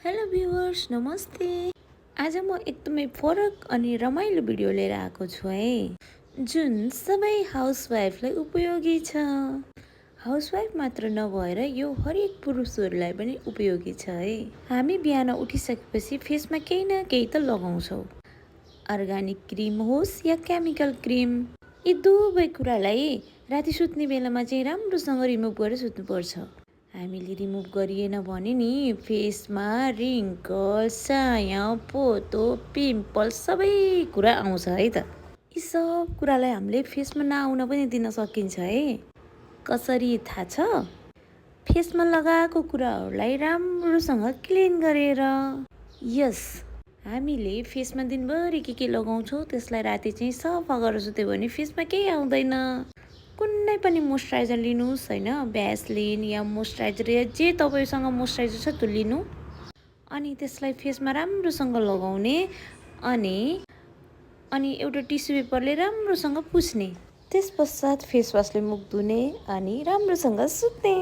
Hello viewers, नमस्ते। आज म एकदमै फरक अनि रमाइलो भिडियो लिएर आएको छु है, जुन सबै हाउसवाइफलाई उपयोगी छ। हाउसवाइफ मात्र नभएर यो हरेक पुरुषहरूलाई पनि उपयोगी छ है। हामी बिहान उठिसकेपछि फेसमा केही न केही त लगाउँछौँ। अर्ग्यानिक क्रिम होस् या केमिकल क्रिम, यी दुवै कुरालाई राति सुत्ने बेलामा चाहिँ राम्रोसँग रिमुभ गरेर सुत्नुपर्छ। हामीले रिमुभ गरिएन भने नि फेसमा रिङ्कल, चाया, पोतो, पिम्पल सबै कुरा आउँछ है त। यी सब कुरालाई हामीले फेसमा नआउन पनि दिन सकिन्छ है। कसरी थाहा छ? फेसमा लगाएको कुराहरूलाई राम्रोसँग क्लिन गरेर। यस, हामीले फेसमा दिनभरि के लगाउँछौँ त्यसलाई राति चाहिँ सफा गरेर सुत्यो भने फेसमा केही आउँदैन। कुनै पनि मोइस्चराइजर लिनुहोस् होइन, भ्यासलिन या मोइस्चराइजर या जे तपाईँसँग मोइस्चराइजर छ त्यो लिनु, अनि त्यसलाई फेसमा राम्रोसँग लगाउने अनि एउटा टिस्यु पेपरले राम्रोसँग पुछ्ने। त्यस पश्चात फेस वासले मुख धुने अनि राम्रोसँग सुत्ने।